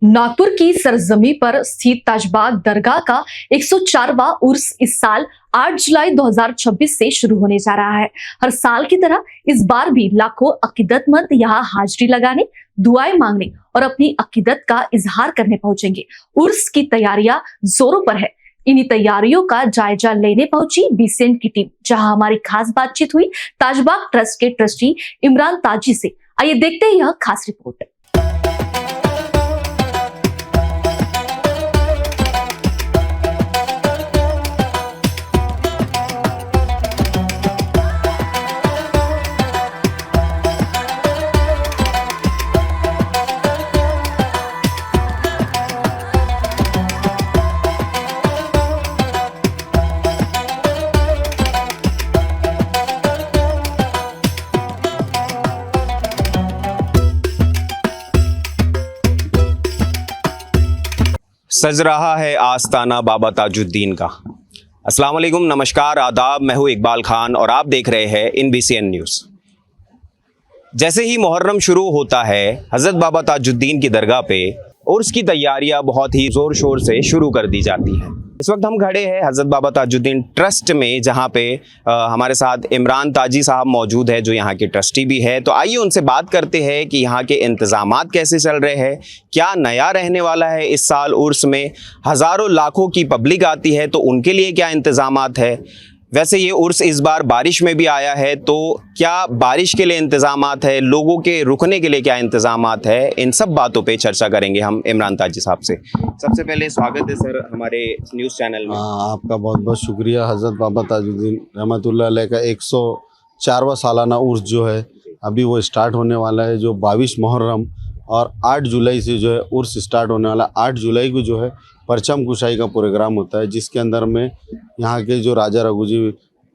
नागपुर की सरजमी पर स्थित ताजबाग दरगाह का 104वां उर्स इस साल 8 जुलाई 2026 से शुरू होने जा रहा है। हर साल की तरह इस बार भी लाखों अकीदतमंद यहाँ हाजिरी लगाने, दुआएं मांगने और अपनी अकीदत का इजहार करने पहुंचेंगे। उर्स की तैयारियां जोरों पर है। इन्हीं तैयारियों का जायजा लेने पहुंची बीसीएन की टीम, जहां हमारी खास बातचीत हुई ताजबाग ट्रस्ट के ट्रस्टी इमरान ताजी से। आइए देखते हैं यह खास रिपोर्ट। सज रहा है आस्ताना बाबा ताजुद्दीन का। अस्सलाम वालेकुम, नमस्कार, आदाब। मैं हूँ इकबाल खान और आप देख रहे हैं इन बीसीएन न्यूज़। जैसे ही मुहर्रम शुरू होता है, हज़रत बाबा ताजुद्दीन की दरगाह पे उर्स की तैयारियां बहुत ही ज़ोर शोर से शुरू कर दी जाती हैं। इस वक्त हम खड़े हैं हज़रत बाबा ताजुद्दीन ट्रस्ट में, जहाँ पे हमारे साथ इमरान ताजी साहब मौजूद है, जो यहाँ के ट्रस्टी भी है। तो आइए उनसे बात करते हैं कि यहाँ के इंतज़ामात कैसे चल रहे हैं, क्या नया रहने वाला है इस साल उर्स में। हज़ारों लाखों की पब्लिक आती है, तो उनके लिए क्या इंतज़ामात है। वैसे ये उर्स इस बार बारिश में भी आया है, तो क्या बारिश के लिए इंतज़ामात है, लोगों के रुकने के लिए क्या इंतज़ामात है, इन सब बातों पे चर्चा करेंगे हम इमरान ताजी साहब से। सबसे पहले स्वागत है सर हमारे न्यूज़ चैनल में। आपका बहुत बहुत शुक्रिया। हज़रत बाबा ताजुद्दीन रहमतुल्लाह अलैह का 104वां सालाना उर्स जो है अभी वो स्टार्ट होने वाला है, जो 22 मुहर्रम और 8 जुलाई से जो है उर्स स्टार्ट होने वाला। 8 जुलाई को जो है परचम कुशाई का प्रोग्राम होता है, जिसके अंदर में यहाँ के जो राजा रघुजी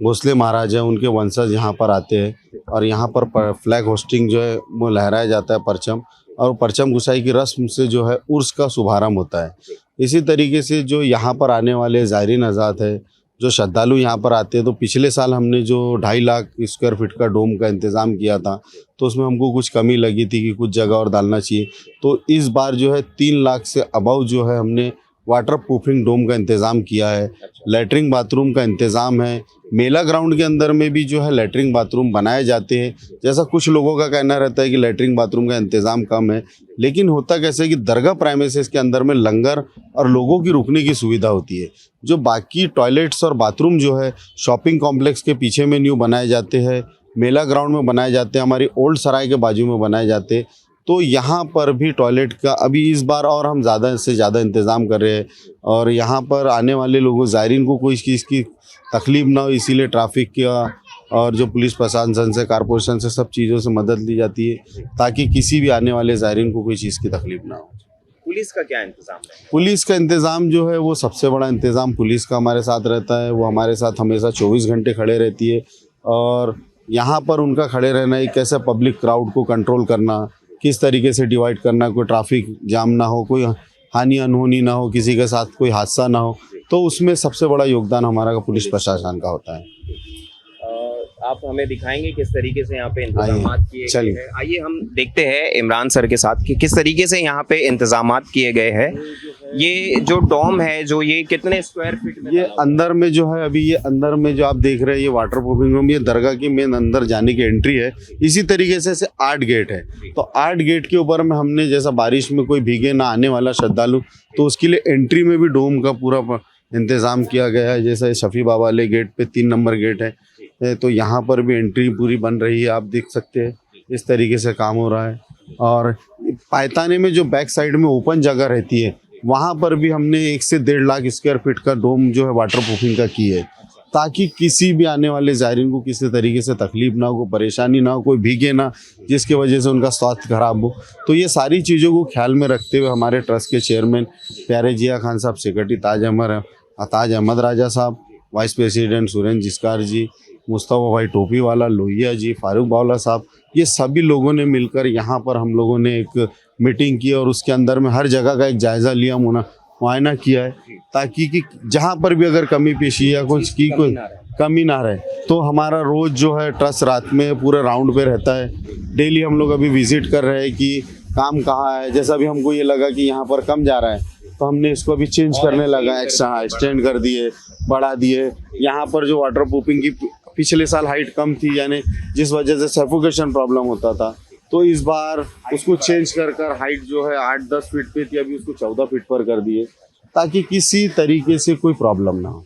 भोसले महाराज हैं, उनके वंशज यहाँ पर आते हैं और यहाँ पर फ्लैग होस्टिंग जो है वो लहराया जाता है परचम, और परचम कुशाई की रस्म से जो है उर्स का शुभारंभ होता है। इसी तरीके से जो यहाँ पर आने वाले ज़ायरीन हज़रात है, जो श्रद्धालु यहाँ पर आते हैं, तो पिछले साल हमने जो 2.5 लाख स्क्वायर फीट का डोम का इंतज़ाम किया था, तो उसमें हमको कुछ कमी लगी थी कि कुछ जगह और डालना चाहिए। तो इस बार जो है 3 लाख से अबव जो है हमने वाटर प्रूफिंग डोम का इंतज़ाम किया है। लैट्रिन बाथरूम का इंतज़ाम है। मेला ग्राउंड के अंदर में भी जो है लैट्रिन बाथरूम बनाए जाते हैं। जैसा कुछ लोगों का कहना रहता है कि लैट्रिन बाथरूम का इंतज़ाम कम है, लेकिन होता कैसे है कि दरगाह प्राइमेसेस के अंदर में लंगर और लोगों की रुकने की सुविधा होती है। जो बाकी टॉयलेट्स और बाथरूम जो है शॉपिंग कॉम्प्लेक्स के पीछे में न्यू बनाए जाते हैं, मेला ग्राउंड में बनाए जाते हैं, हमारी ओल्ड सराय के बाजू में बनाए जाते हैं। तो यहाँ पर भी टॉयलेट का अभी इस बार और हम ज़्यादा से ज़्यादा इंतज़ाम कर रहे हैं, और यहाँ पर आने वाले लोगों ज़ायरीन को कोई चीज़ की तकलीफ़ ना हो, इसीलिए ट्रैफिक का और जो पुलिस प्रशासन से, कारपोरेशन से, सब चीज़ों से मदद ली जाती है, ताकि किसी भी आने वाले ज़ायरीन को कोई चीज़ की तकलीफ़ ना हो। पुलिस का क्या इंतज़ाम है? पुलिस का इंतज़ाम जो है वो सबसे बड़ा इंतज़ाम पुलिस का हमारे साथ रहता है। वो हमारे साथ हमेशा 24 घंटे खड़े रहती है, और यहाँ पर उनका खड़े रहना एक कैसे पब्लिक क्राउड को कंट्रोल करना, किस तरीके से डिवाइड करना, कोई ट्रैफिक जाम ना हो, कोई हानि अनहोनी ना हो, किसी के साथ कोई हादसा ना हो, तो उसमें सबसे बड़ा योगदान हमारा पुलिस प्रशासन का होता है। आप हमें दिखाएंगे किस तरीके से यहाँ पे इंतजामात किए गए हैं। आइए हम देखते हैं इमरान सर के साथ कि किस तरीके से यहाँ पे इंतजामात किए गए हैं। ये जो डोम है, जो ये कितने स्क्वायर फीट में? ये अंदर में जो है, अभी ये अंदर में जो आप देख रहे हैं, ये वाटर प्रूफिंग रूम, ये दरगाह की मेन अंदर जाने की एंट्री है। इसी तरीके से 8 गेट है, तो 8 गेट के ऊपर में हमने, जैसा बारिश में कोई भीगे ना आने वाला श्रद्धालु, तो उसके लिए एंट्री में भी डोम का पूरा इंतज़ाम किया गया है। जैसा शफी बाबा वाले गेट पे 3 नंबर गेट है, तो यहाँ पर भी एंट्री पूरी बन रही है, आप देख सकते हैं। इस तरीके से काम हो रहा है। और पायताने में जो बैक साइड में ओपन जगह रहती है, वहाँ पर भी हमने 1 से 1.5 लाख स्क्वायर फीट का डोम जो है वाटर प्रूफिंग का की है, ताकि किसी भी आने वाले ज़ायरीन को किसी तरीके से तकलीफ ना हो, परेशानी ना हो, कोई भीगे ना, जिसकी वजह से उनका स्वास्थ्य खराब हो। तो ये सारी चीज़ों को ख्याल में रखते हुए हमारे ट्रस्ट के चेयरमैन प्यारे जिया खान साहब, सेक्रेटरी ताज अहमद राजा साहब, वाइस प्रेसिडेंट सुरेंद्र जिस्कार जी, मुस्तफ़ा भाई टोपी वाला, लोहिया जी, फारूक बावला साहब, ये सभी लोगों ने मिलकर यहाँ पर हम लोगों ने एक मीटिंग की, और उसके अंदर में हर जगह का एक जायज़ा लिया, मुआयना किया है, ताकि कि जहाँ पर भी अगर कमी पेशी या कुछ की कोई कमी ना रहे। तो हमारा रोज़ जो है ट्रस्ट रात में पूरे राउंड पे रहता है। डेली हम लोग अभी विज़िट कर रहे हैं कि काम कहाँ है। जैसा भी हमको ये लगा कि यहाँ पर कम जा रहा है तो हमने इसको अभी चेंज करने लगा, एक्स्ट्रा एक्सटेंड कर दिए, बढ़ा दिए। यहाँ पर जो वाटर प्रूफिंग की पिछले साल हाइट कम थी, यानी जिस वजह से सफोकेशन प्रॉब्लम होता था, तो इस बार उसको चेंज कर हाइट जो है 8-10 फीट पे थी, अभी उसको 14 फीट पर कर दिए ताकि किसी तरीके से कोई प्रॉब्लम ना हो।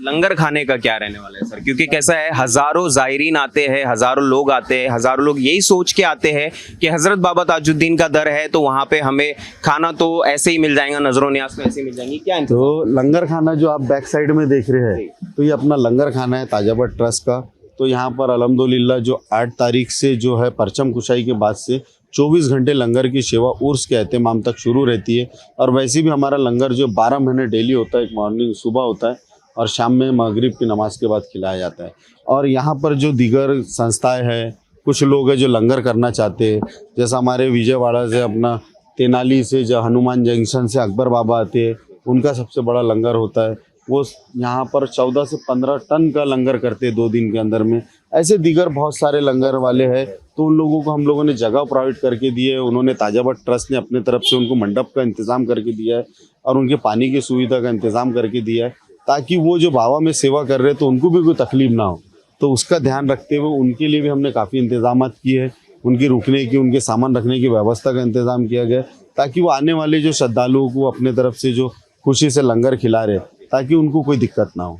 लंगर खाने का क्या रहने वाला है सर? क्योंकि कैसा है, हजारों जायरीन आते हैं, हजारों लोग आते हैं, हजारों लोग यही सोच के आते हैं कि हजरत बाबा ताजुद्दीन का दर है तो वहाँ पे हमें खाना तो ऐसे ही मिल जाएगा, नजरों न्याज में ऐसे ही मिल जाएंगी। क्या तो लंगर खाना जो आप बैक साइड में देख रहे हैं, तो ये अपना लंगर खाना है ताजाबट ट्रस्ट का। तो यहाँ पर अल्हम्दुलिल्लाह जो 8 तारीख से जो है परचम कुशाई के बाद से 24 घंटे लंगर की सेवा उर्स के एहतमाम तक शुरू रहती है। और वैसे भी हमारा लंगर जो 12 महीने डेली होता है, एक मॉर्निंग सुबह होता है और शाम में मगरिब की नमाज के बाद खिलाया जाता है। और यहाँ पर जो दीगर संस्थाएं हैं, कुछ लोग हैं जो लंगर करना चाहते हैं, जैसा हमारे विजयवाड़ा से अपना तेनाली से जो हनुमान जंक्शन से अकबर बाबा आते हैं, उनका सबसे बड़ा लंगर होता है। वो यहाँ पर 14 से 15 टन का लंगर करते हैं 2 दिन के अंदर में। ऐसे दीगर बहुत सारे लंगर वाले हैं, तो उन लोगों को हम लोगों ने जगह प्रोवाइड करके दी है। उन्होंने ताजाबट ट्रस्ट ने अपने तरफ से उनको मंडप का इंतज़ाम करके दिया है और उनके पानी की सुविधा का इंतज़ाम करके दिया है, ताकि वो जो बाबा में सेवा कर रहे हैं तो उनको भी कोई तकलीफ ना हो। तो उसका ध्यान रखते हुए उनके लिए भी हमने काफ़ी इंतजाम किए हैं। उनकी रुकने की, उनके सामान रखने की व्यवस्था का इंतज़ाम किया गया, ताकि वो आने वाले जो श्रद्धालुओं को अपने तरफ से जो खुशी से लंगर खिला रहे, ताकि उनको कोई दिक्कत ना हो।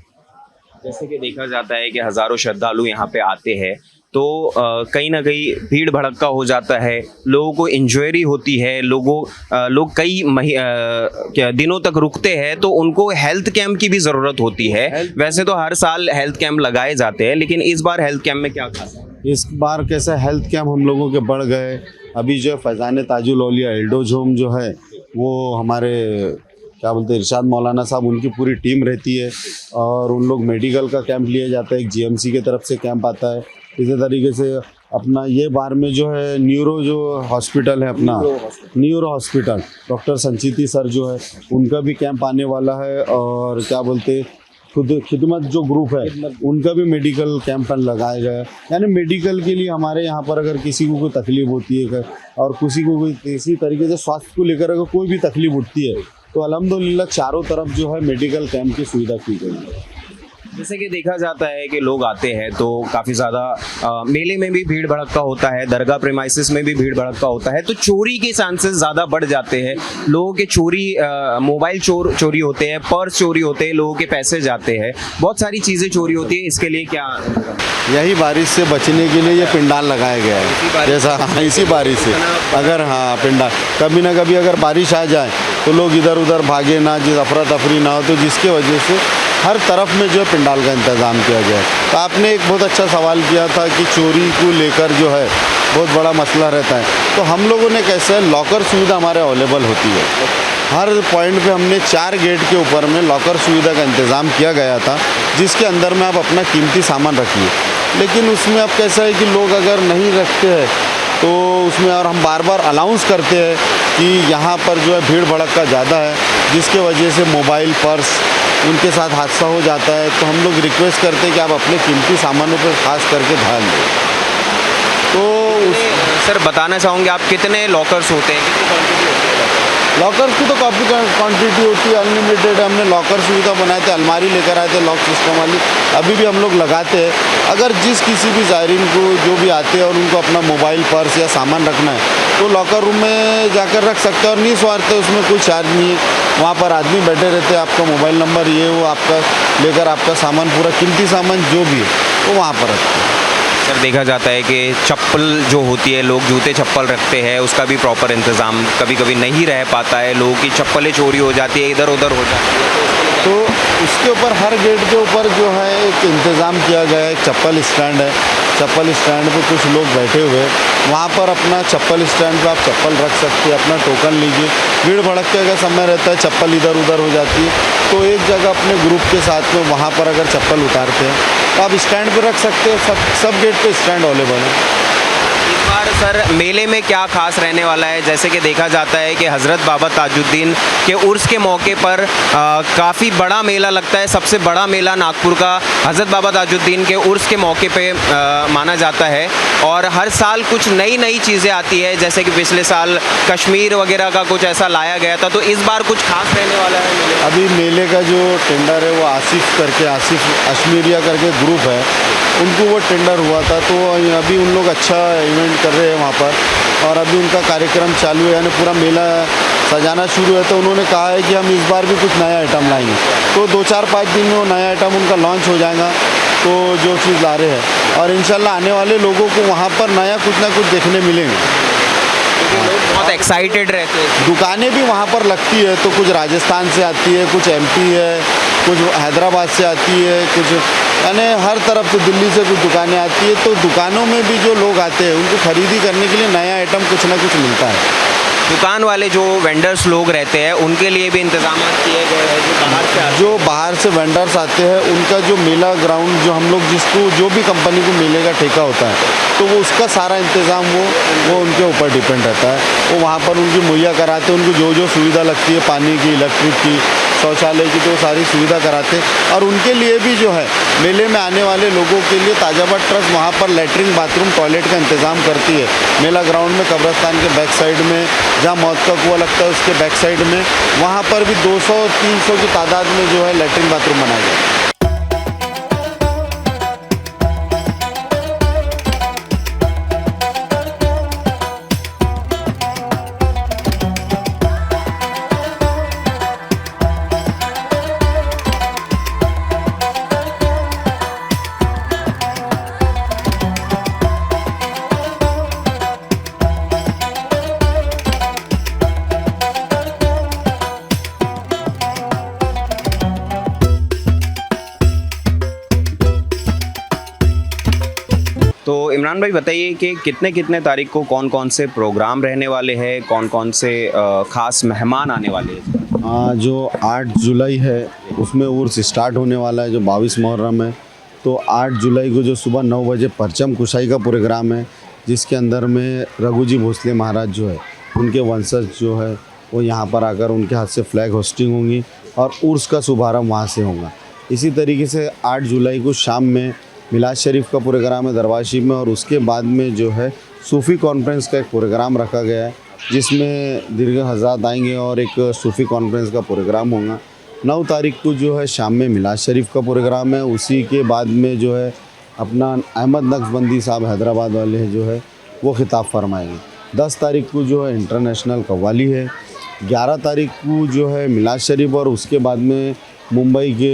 जैसे कि देखा जाता है कि हजारों श्रद्धालु यहाँ पे आते हैं तो कहीं ना कहीं भीड़ भड़क्का हो जाता है, लोगों को इंजॉयरी होती है, लोग कई दिनों तक रुकते हैं, तो उनको हेल्थ कैंप की भी ज़रूरत होती है। वैसे तो हर साल हेल्थ कैंप लगाए जाते हैं, लेकिन इस बार हेल्थ कैंप में क्या खास है? इस बार कैसा हेल्थ कैंप हम लोगों के बढ़ गए। अभी जो फैज़ान ताजुल औलिया एल्डोज होम जो है, वो हमारे क्या बोलते हैं इरशाद मौलाना साहब, उनकी पूरी टीम रहती है और उन लोग मेडिकल का कैंप लिया जाता है। एक जीएमसी की तरफ से कैंप आता है। इसी तरीके से अपना ये बार में जो है न्यूरो जो हॉस्पिटल है, अपना neuro hospital, doctor Sanchiti sir जो है, उनका भी कैंप आने वाला है। और क्या बोलते खुद खिदमत जो ग्रुप है, उनका भी मेडिकल कैंप लगाया गया है। यानी मेडिकल के लिए हमारे यहाँ पर अगर किसी को कोई तकलीफ होती है और किसी को कोई किसी तरीके से स्वास्थ्य को लेकर अगर कोई भी तकलीफ उठती है, तो अल्हम्दुलिल्लाह चारों तरफ जो है मेडिकल कैंप की सुविधा की गई है। जैसे कि देखा जाता है कि लोग आते हैं तो काफ़ी ज़्यादा मेले में भी भीड़ भड़क्का होता है, दरगाह प्रेमाइसिस में भी भीड़ भड़क्का होता है, तो चोरी के चांसेस ज़्यादा बढ़ जाते हैं। लोगों के चोरी, मोबाइल चोरी होते हैं, पर्स चोरी होते हैं, लोगों के पैसे जाते हैं, बहुत सारी चीज़ें चोरी होती है। इसके लिए क्या? यही बारिश से बचने के लिए ये पिंडाल लगाया गया है। जैसा इसी बारिश से अगर पिंडाल कभी ना कभी अगर बारिश आ जाए तो लोग इधर उधर भागे ना, जिस अफरा तफरी ना हो, तो जिसके वजह से हर तरफ में जो है पिंडाल का इंतज़ाम किया गया है। तो आपने एक बहुत अच्छा सवाल किया था कि चोरी को लेकर जो है बहुत बड़ा मसला रहता है। तो हम लोगों ने कैसे लॉकर सुविधा हमारे अवेलेबल होती है। हर पॉइंट पे हमने 4 गेट के ऊपर में लॉकर सुविधा का इंतज़ाम किया गया था, जिसके अंदर में आप अपना कीमती सामान रखिए। लेकिन उसमें अब कैसा है कि लोग अगर नहीं रखते हैं तो उसमें, और हम बार बार अनाउंस करते हैं कि यहाँ पर जो है भीड़ भड़क्का ज़्यादा है, जिसके वजह से मोबाइल, पर्स, उनके साथ हादसा हो जाता है। तो हम लोग रिक्वेस्ट करते हैं कि आप अपने कीमती सामानों पर खास करके ध्यान दें। तो सर बताना चाहूँगे आप कितने लॉकर्स होते हैं, कितनी क्वांटिटी होती है? लॉकर्स की तो काफ़ी क्वांटिटी होती है, अनलिमिटेड। हमने लॉकर सुविधा बनाए थे, अलमारी लेकर आए थे लॉक सिस्टम वाली, अभी भी हम लोग लगाते हैं। अगर जिस किसी भी ज़ायरीन को जो भी आते हैं और उनको अपना मोबाइल, पर्स या सामान रखना है तो लॉकर रूम में जाकर रख सकते हैं और निस्वार्थ है, उसमें कोई चार्ज नहीं है। वहाँ पर आदमी बैठे रहते हैं, आपका मोबाइल नंबर ये वो आपका लेकर आपका सामान, पूरा कीमती सामान जो भी है वो वहाँ पर रखते हैं। सर देखा जाता है कि चप्पल जो होती है, लोग जूते चप्पल रखते हैं, उसका भी प्रॉपर इंतज़ाम कभी कभी नहीं रह पाता है, लोगों की चप्पलें चोरी हो जाती है, इधर उधर हो जाती है। तो उसके ऊपर हर गेट के ऊपर जो है एक इंतज़ाम किया गया है। चप्पल स्टैंड है, चप्पल स्टैंड पे कुछ लोग बैठे हुए हैं, वहाँ पर अपना चप्पल स्टैंड पे आप चप्पल रख सकते हैं, अपना टोकन लीजिए। भीड़ भड़क्के का समय रहता है, चप्पल इधर उधर हो जाती है, तो एक जगह अपने ग्रुप के साथ में वहाँ पर अगर चप्पल उतारते हैं तो आप स्टैंड पे रख सकते हैं। सब गेट पे स्टैंड अवेलेबल है। इस बार सर मेले में क्या खास रहने वाला है? जैसे कि देखा जाता है कि हज़रत बाबा ताजुद्दीन के उर्स के मौके पर काफ़ी बड़ा मेला लगता है। सबसे बड़ा मेला नागपुर का हज़रत बाबा ताजुद्दीन के उर्स के मौके पे माना जाता है और हर साल कुछ नई नई चीज़ें आती है, जैसे कि पिछले साल कश्मीर वगैरह का कुछ ऐसा लाया गया था, तो इस बार कुछ खास रहने वाला है मेले में? अभी मेले का जो टेंडर है वो आसिफ अश्मीरिया करके ग्रुप है, उनको वो टेंडर हुआ था, तो अभी उन लोग अच्छा इवेंट कर रहे हैं वहाँ पर, और अभी उनका कार्यक्रम चालू है, यानी पूरा मेला सजाना शुरू है। तो उन्होंने कहा है कि हम इस बार भी कुछ नया आइटम लाएंगे, तो 2-4-5 दिन में वो नया आइटम उनका लॉन्च हो जाएगा, तो जो चीज़ ला रहे हैं, और इंशाल्लाह आने वाले लोगों को वहाँ पर नया कुछ ना कुछ देखने मिलेंगे। क्योंकि लोग बहुत एक्साइटेड रहते हैं। दुकानें भी वहाँ पर लगती है, तो कुछ राजस्थान से आती है, कुछ एमपी है, कुछ हैदराबाद से आती है, कुछ यानी हर तरफ से, दिल्ली से कुछ दुकानें आती है, तो दुकानों में भी जो लोग आते हैं उनको खरीदी करने के लिए नया आइटम कुछ ना कुछ मिलता है। दुकान वाले जो वेंडर्स लोग रहते हैं उनके लिए भी इंतजाम किए गए हैं, जो बाहर से वेंडर्स आते हैं उनका जो मेला ग्राउंड, जो हम लोग जिसको जो भी कंपनी को मेले का ठेका होता है, तो वो उसका सारा इंतज़ाम वो उनके ऊपर डिपेंड रहता है। वो वहाँ पर उनकी मुहैया कराते हैं, उनको जो सुविधा लगती है, पानी की, इलेक्ट्रिक की, शौचालय की, तो सारी सुविधा कराते हैं। और उनके लिए भी जो है मेले में आने वाले लोगों के लिए ताजाबाद ट्रस्ट वहाँ पर लैट्रिन, बाथरूम, टॉयलेट का इंतज़ाम करती है। मेला ग्राउंड में कब्रस्तान के बैक साइड में, जहाँ मौत का कुआं लगता है उसके बैक साइड में, वहाँ पर भी 200-300 की तादाद में जो है लैट्रिन बाथरूम बनाए गए। तो इमरान भाई बताइए कि कितने कितने तारीख को कौन कौन से प्रोग्राम रहने वाले हैं, कौन कौन से खास मेहमान आने वाले हैं? जो 8 जुलाई है उसमें उर्स स्टार्ट होने वाला है, जो 22 मुहर्रम है। तो 8 जुलाई को जो सुबह 9 बजे परचम कुशाई का प्रोग्राम है, जिसके अंदर में रघुजी भोसले महाराज जो है उनके वंशज जो है वो यहाँ पर आकर उनके हाथ से फ्लैग होस्टिंग होंगी और उर्स का शुभारंभ वहाँ से होगा। इसी तरीके से 8 जुलाई को शाम में मिलाद शरीफ का प्रोग्राम है दरबार शरीफ में, और उसके बाद में जो है सूफ़ी कॉन्फ्रेंस का एक प्रोग्राम रखा गया है, जिसमें दीर्घ हज़रात आएंगे और एक सूफ़ी कॉन्फ्रेंस का प्रोग्राम होगा। 9 तारीख को जो है शाम में मिलाद शरीफ का प्रोग्राम है। उसी के बाद में जो है अपना अहमद नक्शबंदी साहब हैदराबाद वाले हैं जो है वो खिताब फरमाएंगे। 10 तारीख को जो है इंटरनेशनल कव्वाली है। 11 तारीख को जो है मिलाद शरीफ, और उसके बाद में मुंबई के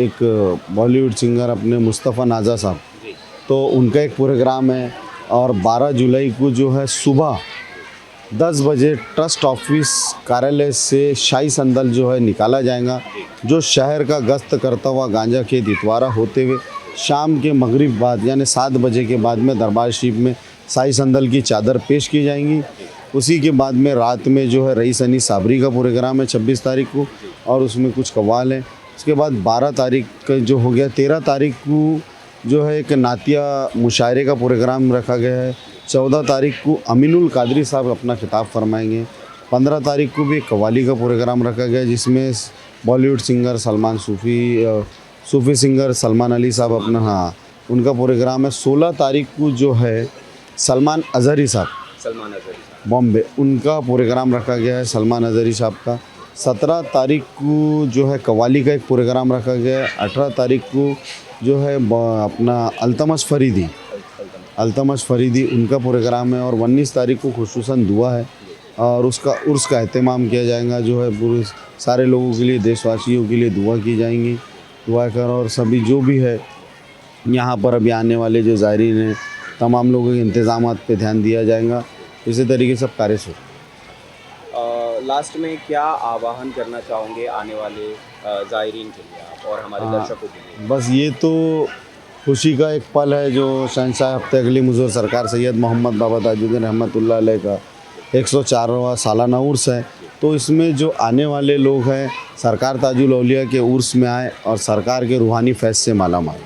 एक बॉलीवुड सिंगर अपने मुस्तफ़ा नाज़ा साहब, तो उनका एक प्रोग्राम है। और 12 जुलाई को जो है सुबह 10 बजे ट्रस्ट ऑफिस कार्यालय से शाही संदल जो है निकाला जाएगा, जो शहर का गश्त करता हुआ गांजा खेत इतवारा होते हुए शाम के मगरिब बाद यानी 7 बजे के बाद में दरबार शरीफ में शाही संदल की चादर पेश की जाएंगी। उसी के बाद में रात में जो है रईस अनी साबरी का प्रोग्राम है 26 तारीख को, और उसमें कुछ कव्वाल है। उसके बाद 12 तारीख का जो हो गया, 13 तारीख को जो है एक नातिया मुशायरे का प्रोग्राम रखा गया है। 14 तारीख को अमीनुल कादरी साहब अपना खिताब फरमाएंगे। 15 तारीख को भी एक कव्वाली का प्रोग्राम रखा गया, जिसमें बॉलीवुड सिंगर सूफ़ी सिंगर सलमान अली साहब अपना उनका प्रोग्राम है। 16 तारीख को जो है सलमान अज़हरी साहब बॉम्बे, उनका प्रोग्राम रखा गया है सलमान अज़हरी साहब का। 17 तारीख को जो है कव्वाली का एक प्रोग्राम रखा गया है। 18 तारीख को जो है अपना अल्तमश फरीदी उनका प्रोग्राम है। और 19 तारीख को खुसूसन दुआ है, और उसका उर्स का एहतमाम किया जाएगा, जो है पूरे सारे लोगों के लिए, देशवासियों के लिए दुआ की जाएंगी। दुआ कर, और सभी जो भी है यहाँ पर अभी आने वाले जो ज़ायरीन हैं, तमाम लोगों के इंतज़ामात पे ध्यान दिया जाएगा। इसी तरीके से सब कार्य से लास्ट में क्या आह्वान करना चाहोगे आने वाले ज़ायरीन के लिए आप और हमारे दर्शकों के लिए? बस ये तो खुशी का एक पल है जो शहंशाह हफ्ते अगली मुज़र सरकार सैयद मोहम्मद बाबा ताजुद्दीन रहमतुल्लाह अलैह का 104वां सालाना उर्स है। तो इसमें जो आने वाले लोग हैं सरकार ताजुल औलिया के उर्स में आए और सरकार के रूहानी फैज़ से माला माल।